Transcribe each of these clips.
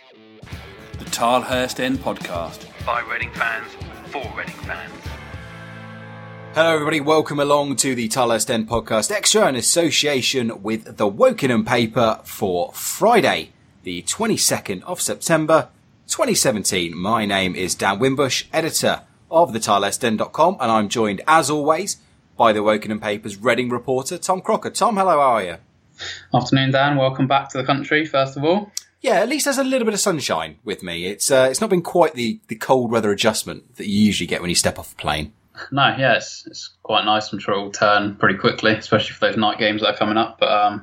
The Tilehurst End Podcast. By Reading fans, for Reading fans. Hello everybody, welcome along to the Tilehurst End Podcast Extra in association with the Wokingham paper for Friday, the 22nd of September 2017. My name is Dan Wimbush, editor of the TilehurstEnd.com, and I'm joined as always by the Wokingham paper's Reading reporter, Tom Crocker. Tom, hello, how are you? Afternoon, Dan. Welcome back to the country, first of all. Yeah, at least there's a little bit of sunshine with me. It's not been quite the cold weather adjustment that you usually get when you step off a plane. No, yeah, it's quite nice. I'm sure it will turn pretty quickly, especially for those night games that are coming up. But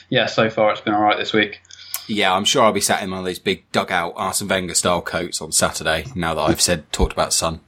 yeah, so far it's been all right this week. Yeah, I'm sure I'll be sat in one of those big dugout Arsene Wenger style coats on Saturday, now that I've talked about sun.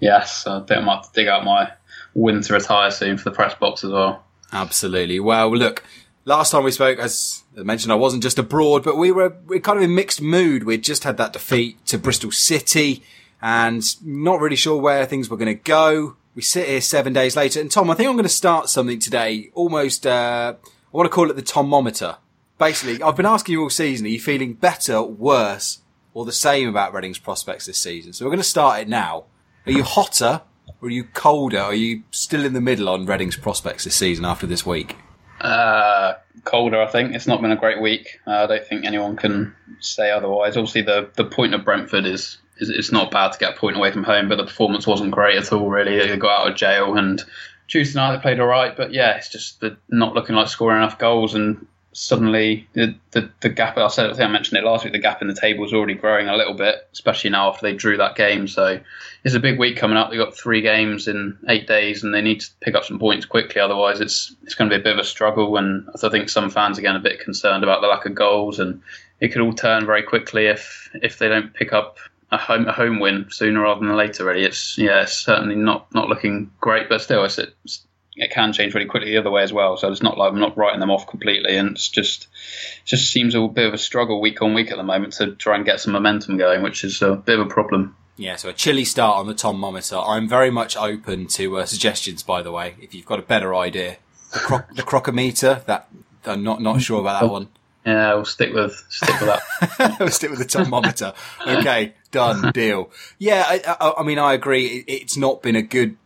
Yes, I think I might have to dig out my winter attire soon for the press box as well. Absolutely. Well, look, last time we spoke, as I mentioned, I wasn't just abroad, but we're kind of in mixed mood. We'd just had that defeat to Bristol City and not really sure where things were going to go. We sit here 7 days later. And Tom, I think I'm going to start something today, almost, I want to call it the Tom-Mometer. Basically, I've been asking you all season, are you feeling better, worse, or the same about Reading's prospects this season? So we're going to start it now. Are you hotter or are you colder? Are you still in the middle on Reading's prospects this season after this week? Colder, I think. It's not been a great week. I don't think anyone can say otherwise. Obviously, the point of Brentford is it's not bad to get a point away from home, but the performance wasn't great at all, really. They got out of jail, and Tuesday night they played all right, but yeah, it's just not looking like scoring enough goals, and suddenly the gap, I think I mentioned it last week, the gap in the table is already growing a little bit, especially now after they drew that game. So it's a big week coming up. They've got 3 games in 8 days and they need to pick up some points quickly. Otherwise it's going to be a bit of a struggle. And I think some fans are getting a bit concerned about the lack of goals, and it could all turn very quickly if they don't pick up a home win sooner rather than later. Really, it's certainly not looking great, but still it can change really quickly the other way as well. So it's not like I'm not writing them off completely, and it just seems a bit of a struggle week on week at the moment to try and get some momentum going, which is a bit of a problem. Yeah, so a chilly start on the Tom-Mometer. I'm very much open to suggestions, by the way, if you've got a better idea. The Crocker-meter, that I'm not sure about that one. Yeah, we'll stick with that. We'll stick with the Tom-Mometer. Okay, done, deal. Yeah, I mean, I agree. It's not been a good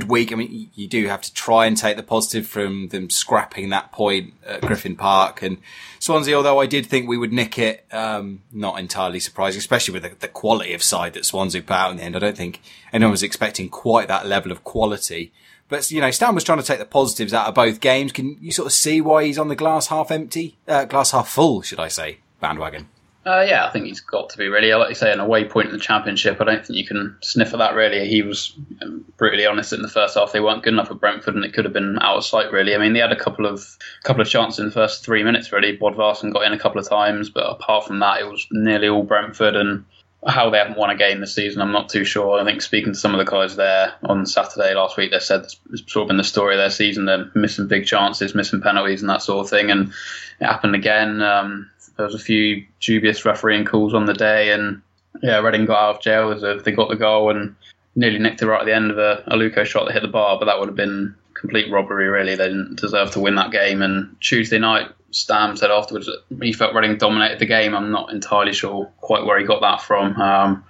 week. I mean, you do have to try and take the positive from them scrapping that point at Griffin Park and Swansea, although I did think we would nick it. Not entirely surprising, especially with the quality of side that Swansea put out in the end. I don't think anyone was expecting quite that level of quality. But, Stam was trying to take the positives out of both games. Can you sort of see why he's on the glass half full, should I say, bandwagon? Yeah, I think he's got to be, really. Like you say, an away point in the Championship, I don't think you can sniff at that, really. He was brutally honest in the first half. They weren't good enough at Brentford, and it could have been out of sight, really. I mean, they had a couple of chances in the first 3 minutes, really. Bodvarsson got in a couple of times, but apart from that, it was nearly all Brentford, and how they haven't won a game this season, I'm not too sure. I think speaking to some of the guys there on Saturday last week, they said it's sort of been the story of their season. They're missing big chances, missing penalties and that sort of thing, and it happened again. There was a few dubious refereeing calls on the day, and yeah, Reading got out of jail as they got the goal and nearly nicked it right at the end of a Luco shot that hit the bar, but that would have been complete robbery, really. They didn't deserve to win that game. And Tuesday night, Stam said afterwards that he felt Reading dominated the game. I'm not entirely sure quite where he got that from.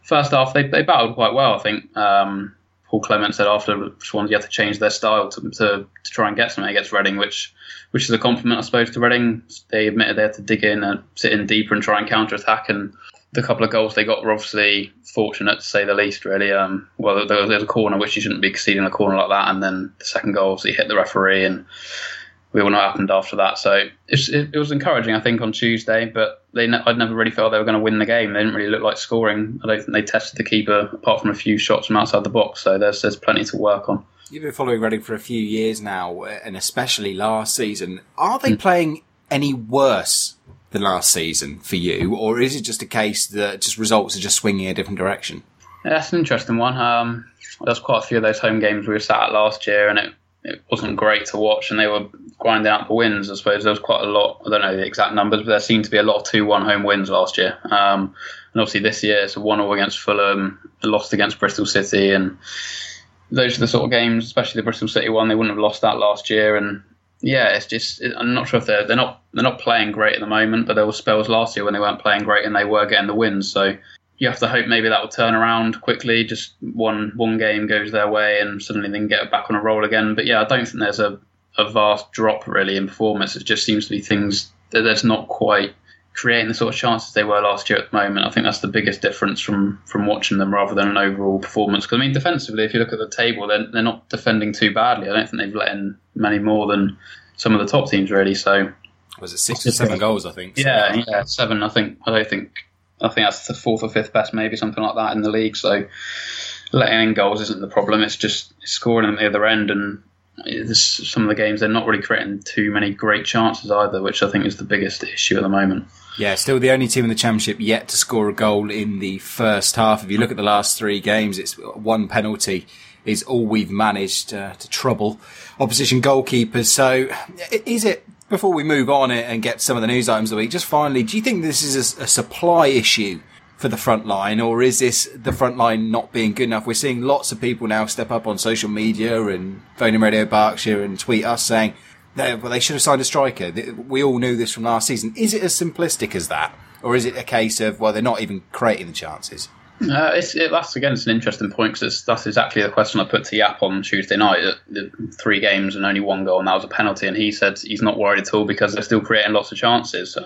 First half, they battled quite well, I think. Paul Clement said after Swansea had to change their style to try and get something against Reading, which is a compliment, I suppose, to Reading. They admitted they had to dig in and sit in deeper and try and counter-attack, and the couple of goals they got were obviously fortunate, to say the least, really. Well, there was a corner, which you shouldn't be conceding a corner like that, and then the second goal obviously hit the referee, and we all know what happened after that. So it was encouraging, I think, on Tuesday, but I'd never really felt they were going to win the game. They didn't really look like scoring. I don't think they tested the keeper, apart from a few shots from outside the box, so there's plenty to work on. You've been following Reading for a few years now, and especially last season. Are they playing any worse than last season for you, or is it just a case that just results are just swinging a different direction? Yeah, that's an interesting one. There's quite a few of those home games we were sat at last year, and it wasn't great to watch, and they were grinding out the wins. I suppose there was quite a lot, I don't know the exact numbers, but there seemed to be a lot of 2-1 home wins last year. And obviously this year it's a 1-1 against Fulham, a loss against Bristol City, and those are the sort of games, especially the Bristol City one, they wouldn't have lost that last year, and Yeah, it's just I'm not sure if they're not playing great at the moment, but there were spells last year when they weren't playing great and they were getting the wins. So you have to hope maybe that will turn around quickly. Just one game goes their way and suddenly they can get back on a roll again. But yeah, I don't think there's a vast drop really in performance. It just seems to be things that there's not quite creating the sort of chances they were last year at the moment. I think that's the biggest difference from watching them rather than an overall performance. Because I mean, defensively, if you look at the table, they're not defending too badly. I don't think they've let in many more than some of the top teams really. So was it 6 or 7 goals? I think. Yeah, 7. I think that's the 4th or 5th best, maybe something like that in the league. So letting in goals isn't the problem. It's just scoring them at the other end, and some of the games they're not really creating too many great chances either, which I think is the biggest issue at the moment. Yeah, still the only team in the Championship yet to score a goal in the first half. If you look at the last 3 games, it's 1 penalty is all we've managed to trouble opposition goalkeepers. So is it, before we move on and get some of the news items of the week, just finally, do you think this is a supply issue for the front line, or is this the front line not being good enough? We're seeing lots of people now step up on social media and phone in Radio Berkshire and tweet us saying, they should have signed a striker. We all knew this from last season. Is it as simplistic as that? Or is it a case of, well, they're not even creating the chances? That's again, it's an interesting point, because that's exactly the question I put to Jaap on Tuesday night. The 3 games and only 1 goal, and that was a penalty. And he said he's not worried at all because they're still creating lots of chances.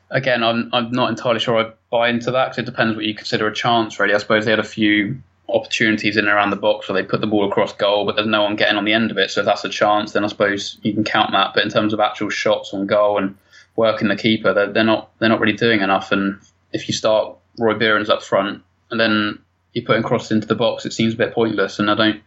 Again, I'm not entirely sure I buy into that, because it depends what you consider a chance, really. I suppose they had a few opportunities in and around the box where they put the ball across goal, but there's no one getting on the end of it. So if that's a chance, then I suppose you can count that. But in terms of actual shots on goal and working the keeper, they're not really doing enough. And if you start Roy Behrens up front and then you're putting crosses into the box, it seems a bit pointless. And that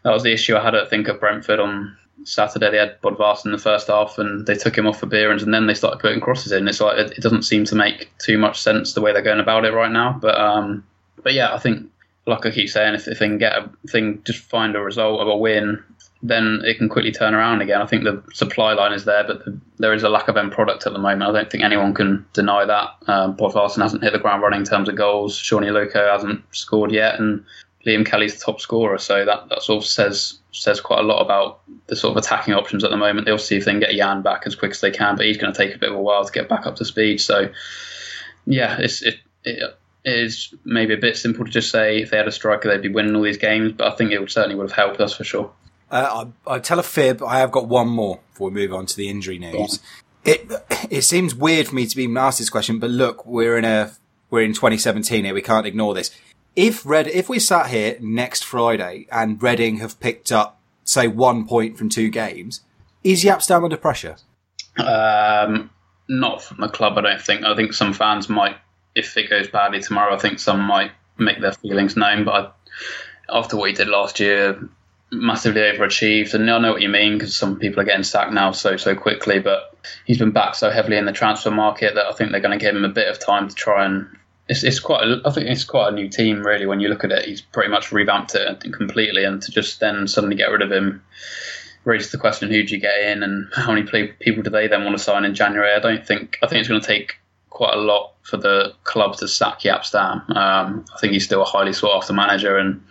was the issue I had, I think, at Brentford on Saturday. They had Bodvarsson in the first half and they took him off for Behrens, and then they started putting crosses in. It's like it doesn't seem to make too much sense the way they're going about it right now. But yeah, I think, like I keep saying, if they can just find a result of a win, then it can quickly turn around again. I think the supply line is there, but there is a lack of end product at the moment. I don't think anyone can deny that. Bodvarsson hasn't hit the ground running in terms of goals. Shawnee Loco hasn't scored yet, and Liam Kelly's the top scorer. So that sort of says quite a lot about the sort of attacking options at the moment. They'll see if they can get Jan back as quick as they can, but he's going to take a bit of a while to get back up to speed. So yeah, it is maybe a bit simple to just say if they had a striker they'd be winning all these games, but I think it certainly would have helped us for sure. I tell a fib. I have got one more before we move on to the injury news. Yeah. It seems weird for me to be asked this question, but look, we're in 2017 here. We can't ignore this. If we sat here next Friday and Reading have picked up, say, 1 point from 2 games, is Jaap Stam under pressure? Not from the club, I don't think. I think some fans might, if it goes badly tomorrow, I think some might make their feelings known. But after what he did last year, massively overachieved. And I know what you mean, because some people are getting sacked now so quickly. But he's been backed so heavily in the transfer market that I think they're going to give him a bit of time to try and. I think it's quite a new team, really. When you look at it, he's pretty much revamped it completely, and to just then suddenly get rid of him raises the question: who do you get in, and how many people do they then want to sign in January? I think it's going to take quite a lot for the club to sack Jaap Stam. I think he's still a highly sought after manager, and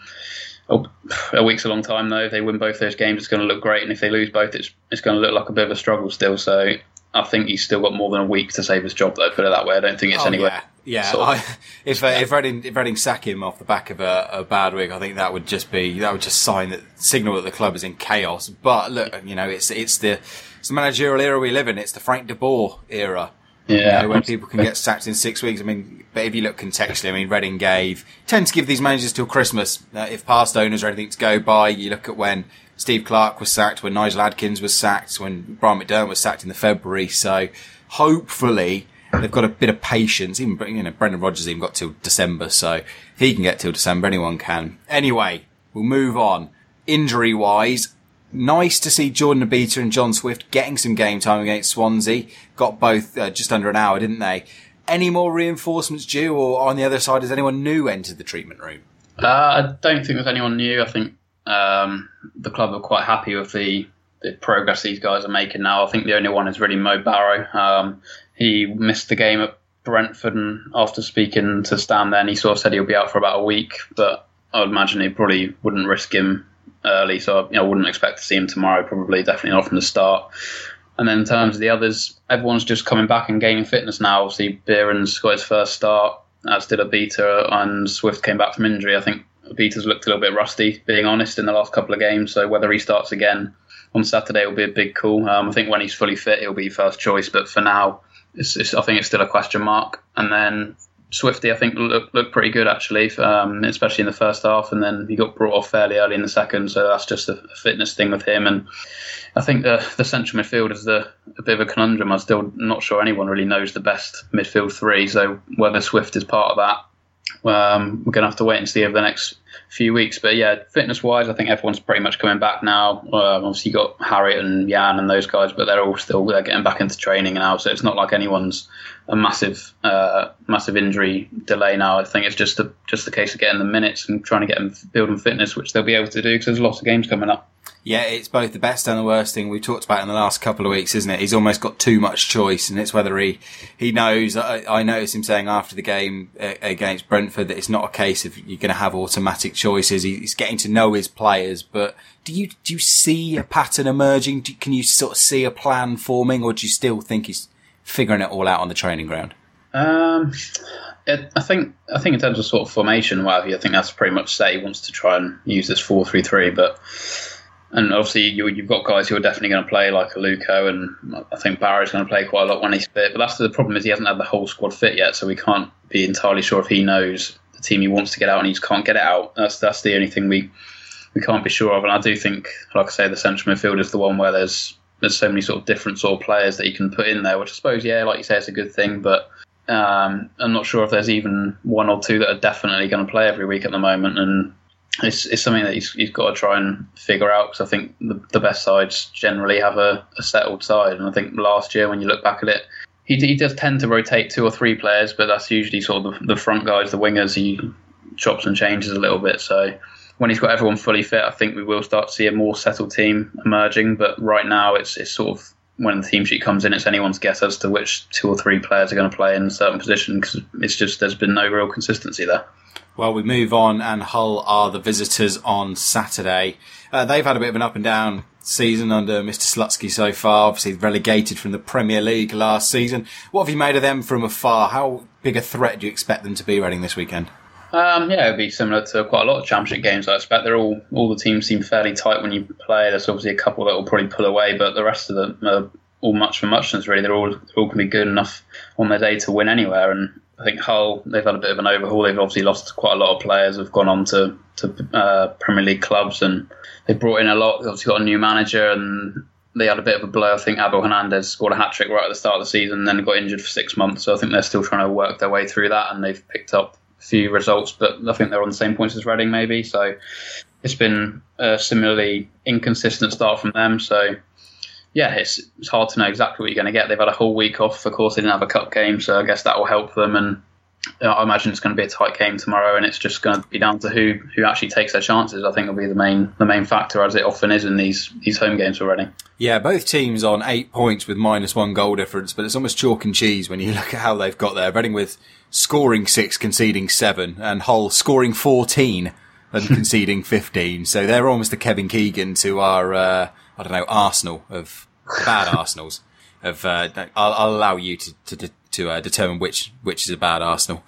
a week's a long time though. If they win both those games, it's going to look great, and if they lose both, it's going to look like a bit of a struggle still. So I think he's still got more than a week to save his job, though. Put it that way. I don't think it's anywhere. Yeah. If Reading sack him off the back of a bad week, I think that would just signal that the club is in chaos. But look, it's the managerial era we live in. It's the Frank de Boer era. Yeah, when people can get sacked in 6 weeks. I mean, but if you look contextually, Reading tend to give these managers till Christmas. If past owners are anything to go by, you look at when Steve Clarke was sacked, when Nigel Adkins was sacked, when Brian McDermott was sacked in the February. So hopefully they've got a bit of patience. Even Brendan Rodgers even got till December. So if he can get till December, anyone can. Anyway, we'll move on. Injury wise, nice to see Jordan Abita and John Swift getting some game time against Swansea. Got both just under an hour, didn't they? Any more reinforcements due, or on the other side, has anyone new entered the treatment room? I don't think there's anyone new. I think the club are quite happy with the progress these guys are making now. I think the only one is really Mo Barrow. He missed the game at Brentford, and after speaking to Stam then, he sort of said he'll be out for about a week, but I would imagine he probably wouldn't risk him early, so I wouldn't expect to see him tomorrow. Probably, definitely not from the start. And then in terms of the others, everyone's just coming back and gaining fitness now. Obviously, Bieran's got his first start, as did Abita, and Swift came back from injury. I think Abita's looked a little bit rusty, being honest, in the last couple of games. So whether he starts again on Saturday will be a big call. I think when he's fully fit, he'll be first choice. But for now, I think it's still a question mark. And then Swifty, I think, looked pretty good, actually, especially in the first half. And then he got brought off fairly early in the second. So that's just a fitness thing with him. And I think the central midfield is a bit of a conundrum. I'm still not sure anyone really knows the best midfield three. So whether Swift is part of that, we're going to have to wait and see over the next few weeks. But yeah, fitness-wise, I think everyone's pretty much coming back now. Obviously, you got Harriet and Jan and those guys, but they're getting back into training now. So it's not like anyone's a massive injury delay now. I think it's just the case of getting the minutes and trying to get them building fitness, which they'll be able to do because there's lots of games coming up. Yeah, it's both the best and the worst thing we've talked about in the last couple of weeks, isn't it? He's almost got too much choice, and it's whether he knows. I noticed him saying after the game against Brentford that it's not a case of you're going to have automatic choices. He's getting to know his players, but do you see a pattern emerging? Can you sort of see a plan forming, or do you still think he's figuring it all out on the training ground? I think in terms of sort of formation, I think that's pretty much set. He wants to try and use this 4-3-3, and obviously you've got guys who are definitely going to play, like Aluko, and I think Barry's going to play quite a lot when he's fit. But that's the problem, is he hasn't had the whole squad fit yet, so we can't be entirely sure if he knows the team he wants to get out and he just can't get it out. That's the only thing we can't be sure of. And I do think, like I say, the central midfield is the one where there's so many sort of different sort of players that you can put in there, which I suppose, yeah, like you say, it's a good thing. But I'm not sure if there's even one or two that are definitely going to play every week at the moment. And it's something that he's got to try and figure out, because I think the best sides generally have a settled side. And I think last year, when you look back at it, he does tend to rotate 2 or 3 players, but that's usually sort of the front guys, the wingers. He chops and changes a little bit. So when he's got everyone fully fit, I think we will start to see a more settled team emerging. But right now, it's sort of, when the team sheet comes in, it's anyone's guess as to which 2 or 3 players are going to play in a certain position, because it's just there's been no real consistency there. Well, we move on, and Hull are the visitors on Saturday. They've had a bit of an up and down season under Mr. Slutsky so far, obviously relegated from the Premier League last season. What have you made of them from afar? How big a threat do you expect them to be, Reading, this weekend? Yeah, it'd be similar to quite a lot of Championship games, I expect. All the teams seem fairly tight when you play. There's obviously a couple that will probably pull away, but the rest of them are all much for muchness, really. They're all going to be good enough on their day to win anywhere. And I think Hull, they've had a bit of an overhaul. They've obviously lost quite a lot of players, have gone on to Premier League clubs, and they've brought in a lot. They've obviously got a new manager, and they had a bit of a blow. I think Abel Hernandez scored a hat-trick right at the start of the season and then got injured for 6 months. So I think they're still trying to work their way through that, and they've picked up a few results, but I think they're on the same points as Reading, maybe. So it's been a similarly inconsistent start from them. So yeah, it's hard to know exactly what you're going to get. They've had a whole week off. Of course, they didn't have a cup game, so I guess that will help them. And I imagine it's going to be a tight game tomorrow, and it's just going to be down to who actually takes their chances. I think will be the main factor, as it often is in these home games already. Yeah, both teams on 8 points with -1 goal difference, but it's almost chalk and cheese when you look at how they've got there. Reading with scoring 6, conceding 7, and Hull scoring 14 and conceding 15. So they're almost the Kevin Keegan to our Arsenal of bad Arsenals. I'll allow you to determine which is a bad Arsenal.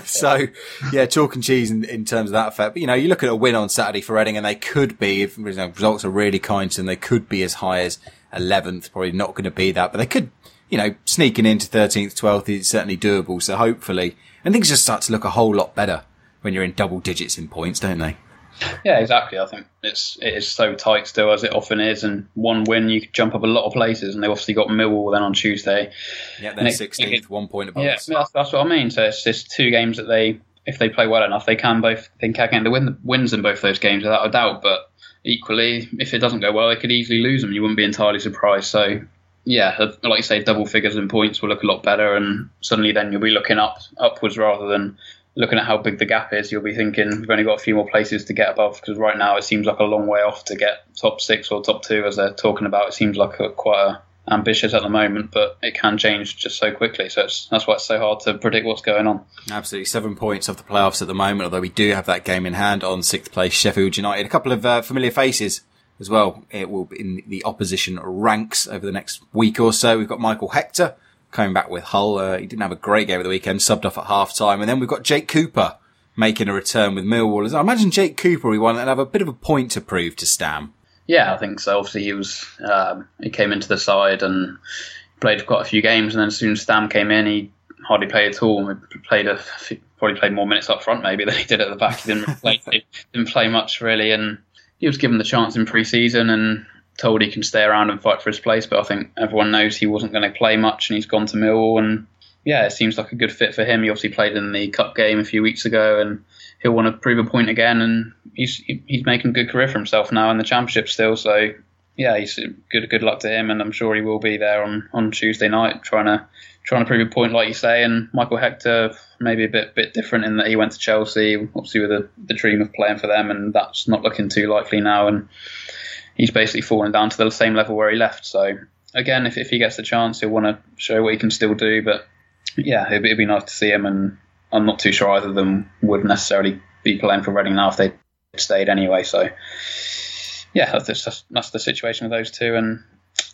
So yeah, chalk and cheese in terms of that effect. But you look at a win on Saturday for Reading, and they could be, if results are really kind to them, they could be as high as 11th. Probably not going to be that, but they could, sneaking into 13th, 12th is certainly doable. So hopefully, and things just start to look a whole lot better when you're in double digits in points, don't they? Yeah, exactly. I think it is so tight still, as it often is, and one win you could jump up a lot of places. And they've obviously got Millwall then on Tuesday. Yeah, then 16th, 1 point above. Yeah, that's what I mean. So it's just 2 games that if they play well enough, they can get the wins in both those games without a doubt. But equally, if it doesn't go well, they could easily lose them. You wouldn't be entirely surprised. So yeah, like you say, double figures in points will look a lot better, and suddenly then you'll be looking upwards rather than looking at how big the gap is. You'll be thinking we've only got a few more places to get above, because right now it seems like a long way off to get top 6 or top 2, as they're talking about. It seems like quite ambitious at the moment, but it can change just so quickly. So that's why it's so hard to predict what's going on. Absolutely. 7 points off the playoffs at the moment, although we do have that game in hand on 6th place Sheffield United. A couple of familiar faces as well. It will be in the opposition ranks over the next week or so. We've got Michael Hector coming back with Hull. He didn't have a great game at the weekend, subbed off at half-time. And then we've got Jake Cooper making a return with Millwall. I imagine Jake Cooper, we want to have a bit of a point to prove to Stam. Yeah, I think so. Obviously, he came into the side and played quite a few games, and then as soon as Stam came in, he hardly played at all. He probably played more minutes up front maybe than he did at the back. He didn't play much really, and he was given the chance in pre-season and told he can stay around and fight for his place. But I think everyone knows he wasn't going to play much, and he's gone to Millwall, and yeah, it seems like a good fit for him. He obviously played in the cup game a few weeks ago, and he'll want to prove a point again, and he's making a good career for himself now in the Championship still. So yeah, he's good luck to him, and I'm sure he will be there on Tuesday night trying to prove a point, like you say. And Michael Hector maybe a bit different in that he went to Chelsea, obviously with the dream of playing for them, and that's not looking too likely now, and he's basically fallen down to the same level where he left. So again, if he gets the chance, he'll want to show what he can still do. But yeah, it'd be nice to see him, and I'm not too sure either of them would necessarily be playing for Reading now if they stayed anyway. So yeah, that's the situation with those two, and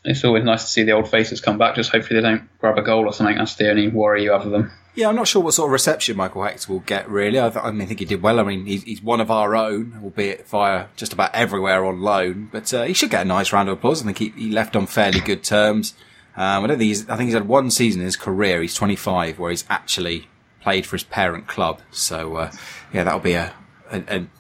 it's always nice to see the old faces come back. Just hopefully they don't grab a goal or something. That's the only worry you have of them. Yeah, I'm not sure what sort of reception Michael Hector will get, really. I think he did well. I mean, he's one of our own, albeit via just about everywhere on loan. But he should get a nice round of applause. I think he left on fairly good terms. I think he's had one season in his career. He's 25, where he's actually played for his parent club. So yeah, that'll be a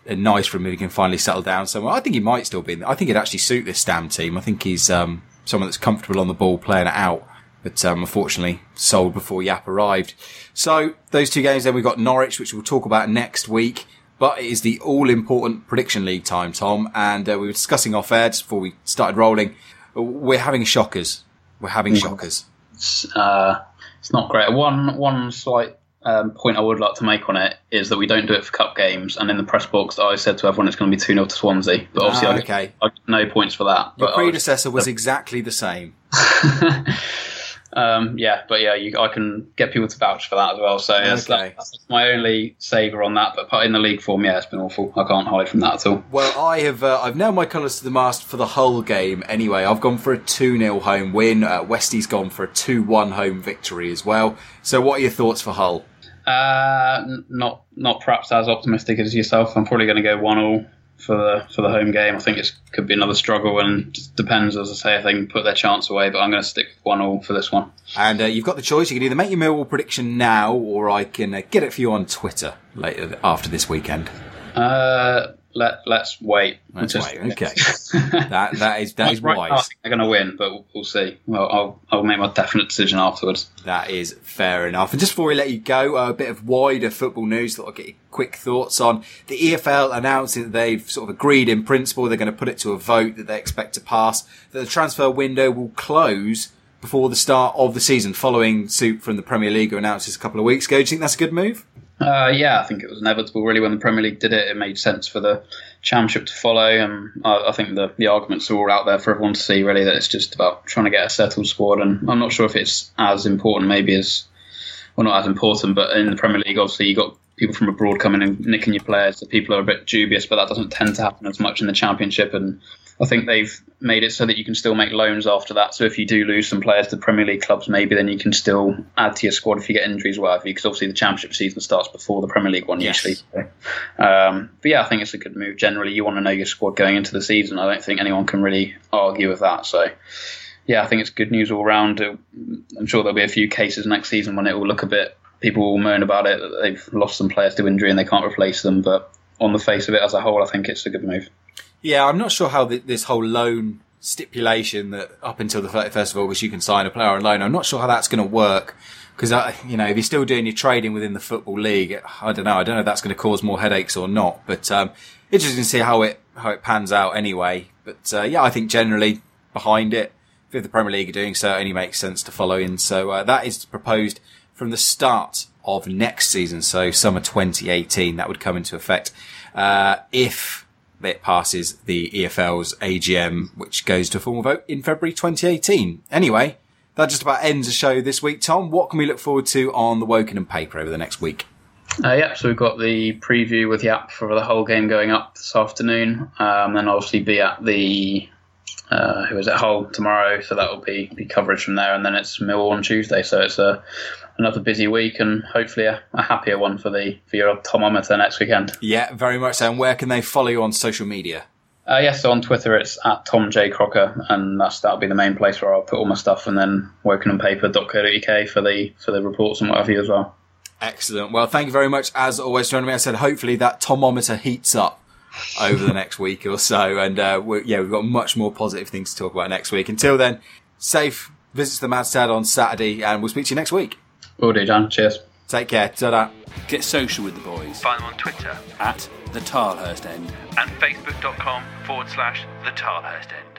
nice for him if he can finally settle down somewhere. I think he might still be. I think he'd actually suit this Stam team. I think he's someone that's comfortable on the ball, playing it out. But unfortunately, sold before Jaap arrived. So those two games, then we've got Norwich, which we'll talk about next week. But it is the all-important Prediction League time, Tom. And we were discussing off air just before we started rolling. We're having shockers. It's not great. One slight point I would like to make on it is that we don't do it for cup games. And in the press box, I said to everyone it's going to be 2-0 to Swansea. But obviously, I get no points for that. Your predecessor was exactly the same. I can get people to vouch for that as well. So that's my only saver on that. But in the league form, it's been awful. I can't hide from that at all. Well, I've nailed my colours to the mast for the Hull game anyway. I've gone for a 2-0 home win. Westie's gone for a 2-1 home victory as well. So what are your thoughts for Hull? Not perhaps as optimistic as yourself. I'm probably going to go 1-1 for the home game. I think it could be another struggle, and just depends, as I say, if they can put their chance away. But I'm going to stick with 1-1 for this one. And you've got the choice. You can either make your Millwall prediction now, or I can get it for you on Twitter later after this weekend. Let's wait. Okay. that is right wise. Now, I think they're going to win, but we'll see. Well, I'll make my definite decision afterwards. That is fair enough. And just before we let you go, a bit of wider football news that I'll get your quick thoughts on. The EFL announcing that they've sort of agreed in principle, they're going to put it to a vote that they expect to pass, that the transfer window will close before the start of the season, following suit from the Premier League, who announced this a couple of weeks ago. Do you think that's a good move? I think it was inevitable, really. When the Premier League did it, it made sense for the Championship to follow. I think the arguments are all out there for everyone to see, really, that it's just about trying to get a settled squad. And I'm not sure if it's as important, not as important, but in the Premier League, obviously, you got people from abroad coming and nicking your players. So people are a bit dubious, but that doesn't tend to happen as much in the Championship. And I think they've made it so that you can still make loans after that. So if you do lose some players to Premier League clubs, maybe then you can still add to your squad if you get injuries, whatever. Because obviously the Championship season starts before the Premier League one usually. So, I think it's a good move. Generally, you want to know your squad going into the season. I don't think anyone can really argue with that. So, I think it's good news all round. I'm sure there'll be a few cases next season when it will look a bit. People will moan about it, that they've lost some players to injury and they can't replace them. But on the face of it as a whole, I think it's a good move. Yeah, I'm not sure how this whole loan stipulation that up until the 31st of August you can sign a player on loan, I'm not sure how that's going to work. Because, if you're still doing your trading within the Football League, I don't know if that's going to cause more headaches or not. But interesting to see how it pans out anyway. But I think generally behind it, if the Premier League are doing so, it only makes sense to follow in. So that is proposed from the start of next season, so summer 2018, that would come into effect if it passes the EFL's AGM, which goes to a formal vote in February 2018. Anyway, that just about ends the show this week. Tom, what can we look forward to on the Wokingham paper over the next week? So we've got the preview with Jaap for the whole game going up this afternoon. Then obviously be at the Hull tomorrow, so that will be coverage from there. And then it's Millwall on Tuesday, so it's another busy week and hopefully a happier one for your Tom-Mometer next weekend. Yeah, very much so. And where can they follow you on social media? So on Twitter it's at Tom J Crocker, and that'll be the main place where I'll put all my stuff, and then wokenhampaper.co.uk for the reports and what have you as well. Excellent. Well, thank you very much as always for joining me. I said hopefully that Tom-Mometer heats up over the next week or so, and we've got much more positive things to talk about next week. Until then, safe visits to the Madstad on Saturday, and we'll speak to you next week. Will do, John. Cheers. Take care. Ta-da. Get social with the boys. Find them on Twitter at the Tilehurst End and facebook.com/the Tilehurst End.